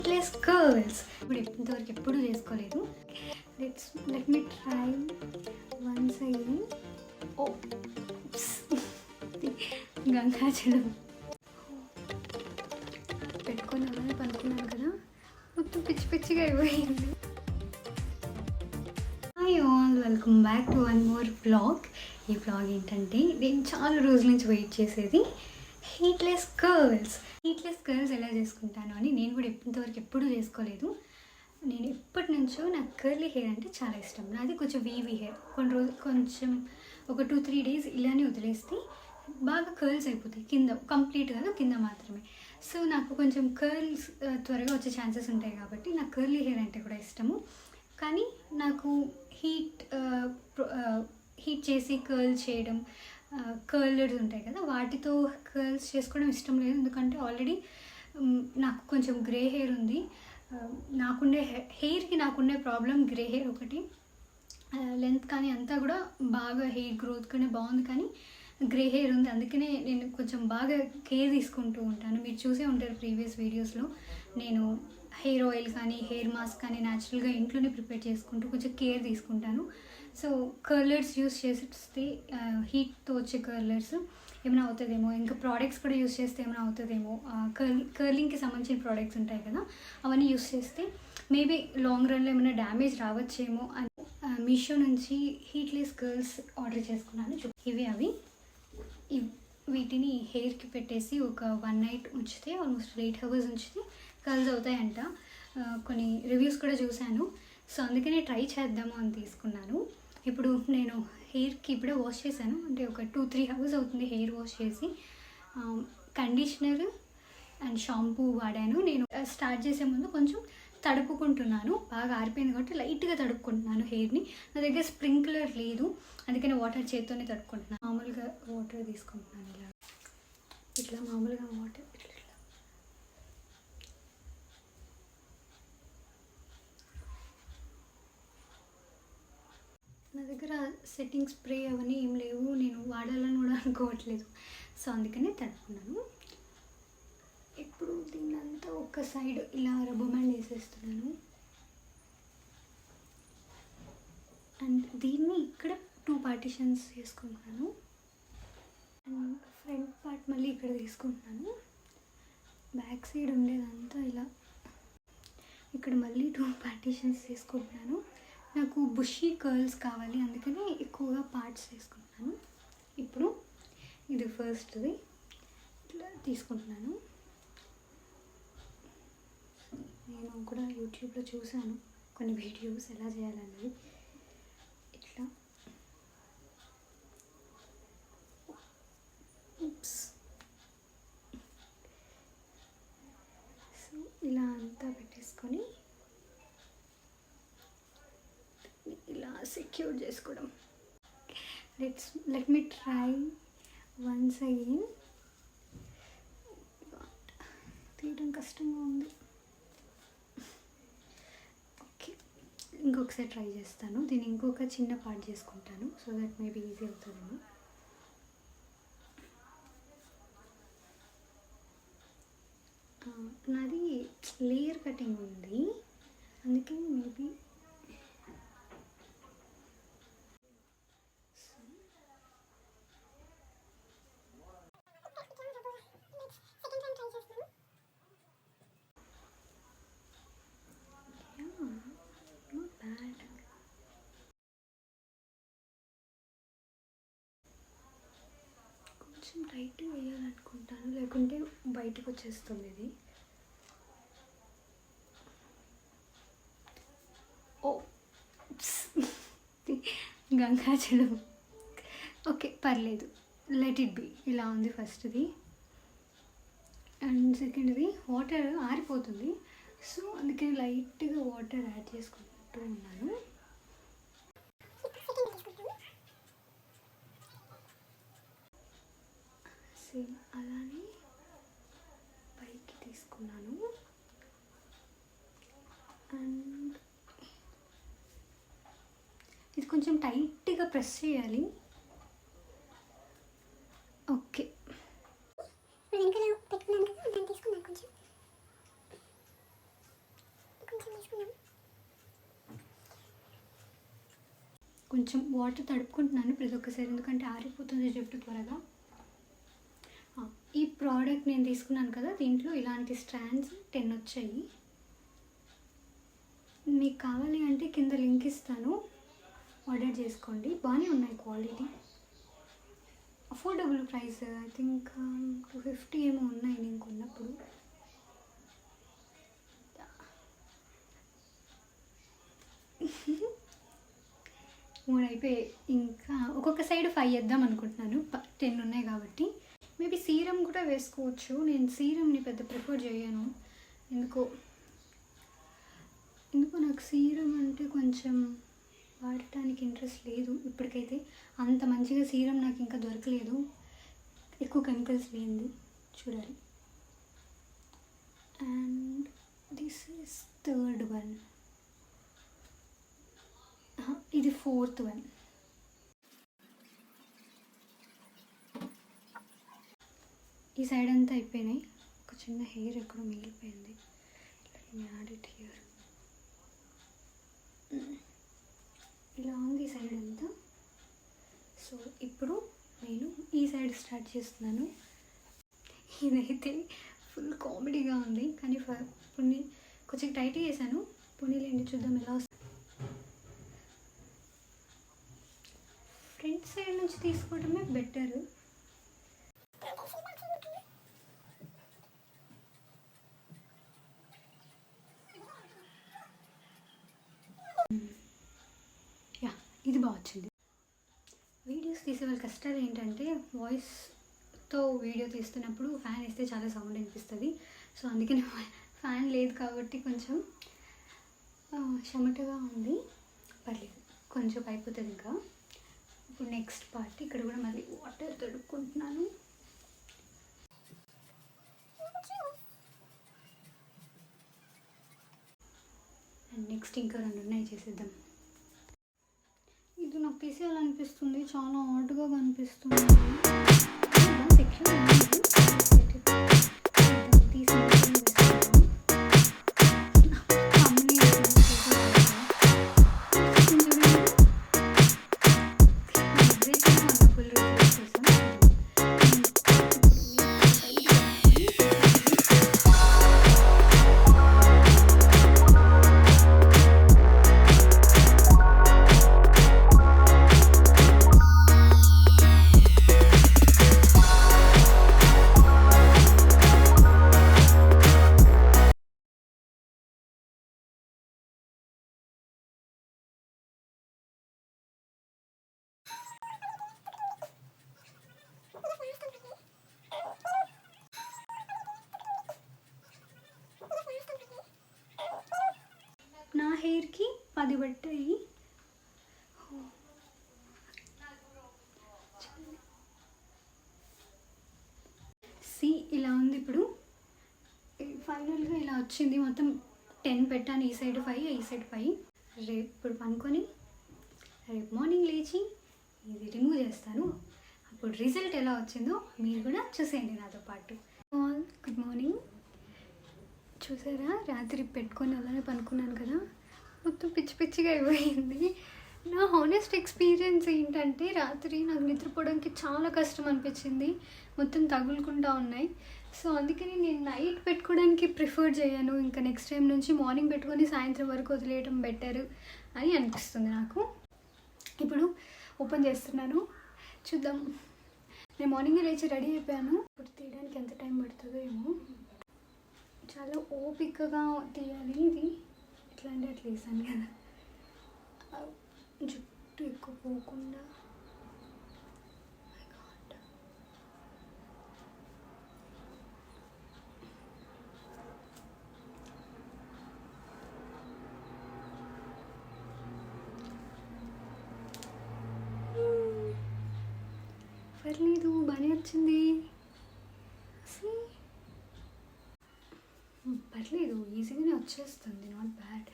Plus curls ఇప్పుడు ఇంతవరకు ఎప్పుడు చేసుకోలేదు. Let me try once again. ఓ గంగాజలం పెట్టుకొని అలానే పనుకున్నాను కదా, మొత్తం పిచ్చి పిచ్చిగా అయిపోయింది. Hi all, welcome back to one more vlog. ఈ వ్లాగ్ ఏంటంటే నేను చాలా రోజుల నుంచి వెయిట్ చేసేది హీట్లెస్ కర్ల్స్ ఎలా చేసుకుంటాను అని. నేను కూడా ఇంతవరకు ఎప్పుడూ చేసుకోలేదు. నేను ఎప్పటి నుంచో నాకు కర్లీ హెయిర్ అంటే చాలా ఇష్టం. నాది కొంచెం వీవీ హెయిర్. కొన్ని రోజులు కొంచెం ఒక 2-3 డేస్ ఇలానే వదిలేస్తే బాగా కర్ల్స్ అయిపోతాయి, కింద కంప్లీట్ కాదు, కింద మాత్రమే. సో నాకు కొంచెం కర్ల్స్ త్వరగా వచ్చే ఛాన్సెస్ ఉంటాయి కాబట్టి నాకు కర్లీ హెయిర్ అంటే కూడా ఇష్టము. కానీ నాకు హీట్ చేసి కర్ల్ చేయడం, కర్లర్స్ ఉంటాయి కదా, వాటితో కర్ల్స్ చేసుకోవడం ఇష్టం లేదు. ఎందుకంటే ఆల్రెడీ నాకు కొంచెం గ్రే హెయిర్ ఉంది. హెయిర్కి నాకుండే ప్రాబ్లం గ్రే హెయిర్ ఒకటి. లెంత్ కానీ అంతా కూడా బాగా హెయిర్ గ్రోత్ కానీ బాగుంది, కానీ గ్రే హెయిర్ ఉంది. అందుకనే నేను కొంచెం బాగా కేర్ తీసుకుంటూ ఉంటాను. మీరు చూసే ఉంటారు ప్రీవియస్ వీడియోస్లో. నేను హెయిర్ ఆయిల్ కానీ హెయిర్ మాస్క్ కానీ న్యాచురల్గా ఇంట్లోనే ప్రిపేర్ చేసుకుంటూ కొంచెం కేర్ తీసుకుంటాను. సో కర్లర్స్ యూస్ చేస్తే హీట్తో వచ్చే కర్లర్స్ ఏమైనా అవుతుందేమో, ఇంకా ప్రోడక్ట్స్ కూడా యూస్ చేస్తే ఏమైనా అవుతుందేమో, కర్లింగ్కి సంబంధించిన ప్రోడక్ట్స్ ఉంటాయి కదా, అవన్నీ యూస్ చేస్తే మేబీ లాంగ్ రన్లో ఏమైనా డ్యామేజ్ రావచ్చేమో అని మీషో నుంచి హీట్లెస్ కర్ల్స్ ఆర్డర్ చేసుకున్నాను. అవి వీటిని హెయిర్కి పెట్టేసి ఒక 1 నైట్ ఉంచితే, ఆల్మోస్ట్ 8 hours ఉంచితే కర్ల్స్ అవుతాయంట. కొన్ని రివ్యూస్ కూడా చూశాను. సో అందుకనే ట్రై చేద్దాము అని తీసుకున్నాను. ఇప్పుడు నేను హెయిర్కి ఇప్పుడే వాష్ చేశాను, అంటే ఒక 2-3 hours అవుతుంది హెయిర్ వాష్ చేసి. కండిషనర్ అండ్ షాంపూ వాడాను. నేను స్టార్ట్ చేసే ముందు కొంచెం తడుపుకుంటున్నాను, బాగా ఆరిపోయింది కాబట్టి లైట్గా తడుపుకుంటున్నాను హెయిర్ని. నా దగ్గర స్ప్రింక్లర్ లేదు, అందుకని వాటర్ చేత్తోనే తడుపుకుంటున్నాను. మామూలుగా వాటర్ తీసుకుంటున్నాను, ఇట్లా మామూలుగా వాటర్ ఇట్లా. నా దగ్గర సెట్టింగ్ స్ప్రే అవన్నీ ఏం లేవు, నేను వాడాలని కూడా అనుకోవట్లేదు. సో అందుకనే తడుపుకున్నాను. ఇప్పుడు దీన్నంతా ఒక సైడ్ ఇలా రబ్బర్ బ్యాండ్ వేసేస్తున్నాను. అండ్ దీన్ని ఇక్కడ 2 పార్టిషన్స్ చేసుకుంటున్నాను. అండ్ ఫ్రంట్ పార్ట్ మళ్ళీ ఇక్కడ తీసుకుంటున్నాను. బ్యాక్ సైడ్ ఉండేదంతా ఇలా ఇక్కడ మళ్ళీ 2 పార్టిషన్స్ తీసుకుంటున్నాను. నాకు బుషీ కర్ల్స్ కావాలి, అందుకని ఎక్కువగా పార్ట్స్ తీసుకుంటున్నాను. ఇప్పుడు ఇది ఫస్ట్ది ఇట్లా తీసుకుంటున్నాను. నేను కూడా యూట్యూబ్లో చూశాను కొన్ని వీడియోస్ ఎలా చేయాలన్నది. ఇట్లా సో ఇలా అంతా పెట్టేసుకొని ఇలా సెక్యూర్ చేసుకోవడం. Let me try once again. తీయడం కష్టంగా ఉంది. ఓకే, ఇంకొకసారి ట్రై చేస్తాను. దీన్ని ఇంకొక చిన్న పార్ట్ చేసుకుంటాను, సో దట్ మేబీ ఈజీ అవుతుందేమో. నాది లేయర్ కటింగ్ ఉంది, అందుకే మేబీ కొంచెం టైట్గా వేయాలనుకుంటాను, లేకుంటే బయటకు వచ్చేస్తుంది ఇది. ఓ గంగాజలం. ఓకే, పర్లేదు, లెట్ ఇట్ బి. ఇలా ఉంది ఫస్ట్ది. అండ్ సెకండ్ది వాటర్ ఆరిపోతుంది, సో అందుకని లైట్గా వాటర్ యాడ్ చేసుకుంటూ ఉన్నాను. సేమ్ అలానే పైకి తీసుకున్నాను. అండ్ ఇది కొంచెం టైట్గా ప్రెస్ చేయాలి. ఓకే, కొంచెం వాటర్ తడుపుకుంటున్నాను ప్రతి ఒక్కసారి, ఎందుకంటే ఆరిపోతుంది జుట్టు త్వరగా. ఈ ప్రోడక్ట్ నేను తీసుకున్నాను కదా, దీంట్లో ఇలాంటి స్ట్రాండ్స్ 10 వచ్చాయి. మీకు కావాలి అంటే కింద లింక్ ఇస్తాను, ఆర్డర్ చేసుకోండి. బాగానే ఉన్నాయి, quality affordable price. I think 250 ఏమో ఉన్నాయి నేను కొన్నప్పుడు. 3 అయిపోయాయి. ఇంకా ఒక్కొక్క సైడ్ 5 వేద్దాం అనుకుంటున్నాను, 10 ఉన్నాయి కాబట్టి. మేబీ సీరం కూడా వేసుకోవచ్చు. నేను సీరంని పెద్ద ప్రిఫర్ చేయను, ఎందుకో నాకు సీరం అంటే కొంచెం వాడటానికి ఇంట్రెస్ట్ లేదు ఇప్పటికైతే. అంత మంచిగా సీరం నాకు ఇంకా దొరకలేదు, ఎక్కువ కెమికల్స్ లేనిది. చూడాలి. And this is 3rd one, ఇది 4th వన్. ఈ సైడ్ అంతా అయిపోయినాయి. ఒక చిన్న హెయిర్ ఎక్కడో మిగిలిపోయింది, యాడ్ ఇట్ హియర్. ఇలా ఉంది ఈ సైడ్ అంతా. సో ఇప్పుడు నేను ఈ సైడ్ స్టార్ట్ చేస్తున్నాను. ఇదైతే ఫుల్ కామెడీగా ఉంది, కానీ పున్ని కొంచెం టైట్ చేశాను. పున్నీలేండి, చూద్దాం ఎలా వస్తుంది. ఫ్రంట్ సైడ్ నుంచి తీసుకోవడమే బెటర్. ఇది బాగా వచ్చింది. వీడియోస్ తీసే వాళ్ళ కష్టాలు ఏంటంటే, వాయిస్తో వీడియో తీస్తున్నప్పుడు ఫ్యాన్ వేస్తే చాలా సౌండ్ అనిపిస్తుంది. సో అందుకని ఫ్యాన్ లేదు కాబట్టి కొంచెం చెమటగా ఉంది. పర్లేదు, కొంచెం అయిపోతుంది ఇంకా. ఇప్పుడు నెక్స్ట్ పార్ట్, ఇక్కడ కూడా మళ్ళీ వాటర్ తడుపుకుంటున్నాను. అండ్ నెక్స్ట్ ఇంకా 2 ఉన్నాయి, చేసేద్దాం. ఇది నాకు తీసేయాలనిపిస్తుంది, చాలా హాట్గా కనిపిస్తుంది. నా హెయిర్కి 10 పట్టాయి. ఇలా ఉంది. ఇప్పుడు ఫైనల్గా ఇలా వచ్చింది. మొత్తం 10 పెట్టాను, ఈ సైడ్ 5, ఈ సైడ్ 5. రేపు ఇప్పుడు పనుకొని రేపు మార్నింగ్ లేచి ఇది రిమూవ్ చేస్తాను. అప్పుడు రిజల్ట్ ఎలా వచ్చిందో మీరు కూడా చూసేయండి నాతో పాటు. Good morning. చూసారా, రాత్రి పెట్టుకొని అలానే పనుకున్నాను కదా, మొత్తం పిచ్చి పిచ్చిగా అయిపోయింది. నా హానెస్ట్ ఎక్స్పీరియన్స్ ఏంటంటే, రాత్రి నాకు నిద్రపోవడానికి చాలా కష్టం అనిపించింది, మొత్తం తగులుకుంటూ ఉన్నాయి. సో అందుకని నేను నైట్ పెట్టుకోవడానికి ప్రిఫర్ చేయను. ఇంకా నెక్స్ట్ టైం నుంచి మార్నింగ్ పెట్టుకొని సాయంత్రం వరకు వదిలేయడం బెటర్ అని అనిపిస్తుంది నాకు. ఇప్పుడు ఓపెన్ చేస్తున్నాను, చూద్దాం. నేను మార్నింగే లేచి రెడీ అయిపోయాను. ఇప్పుడు తీయడానికి ఎంత టైం పడుతుందో ఏమో, చాలా ఓపికగా తీయాలి. ఇది ఎట్లా అంటే అట్లా వేసాను కదా, జుట్టు ఎక్కువ పోకుండా. పర్లేదు, బాగానే వచ్చింది. పర్లేదు, ఈజీగానే వచ్చేస్తుంది, నాట్ బ్యాడ్.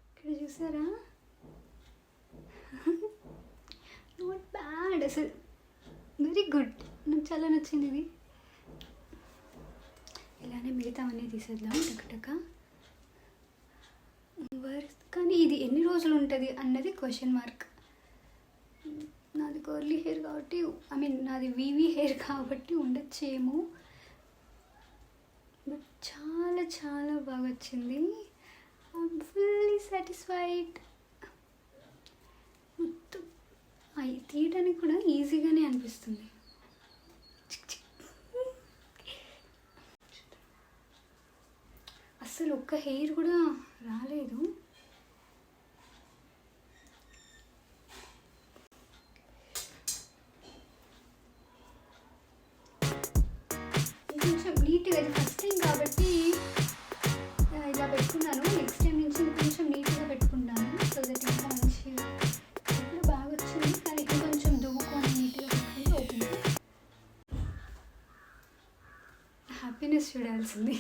ఇక్కడ చూసారా, నాట్ బ్యాడ్ అసలు, వెరీ గుడ్. నాకు చాలా నచ్చింది ఇది. ఇలానే మిగతావన్నీ తీసేద్దాం టకటక వర్క్. కానీ ఇది ఎన్ని రోజులు ఉంటుంది అన్నది క్వశ్చన్ మార్క్. కర్లీ హెయిర్ కాబట్టి ఐ మీన్ నాది వీవీ హెయిర్ కాబట్టి ఉండొచ్చేమో, బట్ చాలా చాలా బాగా వచ్చింది. I'm fully satisfied. మొత్తం అవి తీయడానికి కూడా ఈజీగానే అనిపిస్తుంది. అస్సలు ఒక్క హెయిర్ కూడా రాలేదు. కొంచెం నీట్గా, ఇది ఫస్ట్ టైం కాబట్టి ఇలా పెట్టుకున్నాను. నెక్స్ట్ టైం నుంచి ఇంకొంచెం నీట్గా పెట్టుకుంటాను. సో దట్ ఇంకా మంచిగా ఇప్పుడు బాగా వచ్చింది. కానీ ఇంకొంచెం దువ్వుకొని నీట్గా పెట్టుకుంటే అవుతుంది. హ్యాపీనెస్ చూడాల్సింది.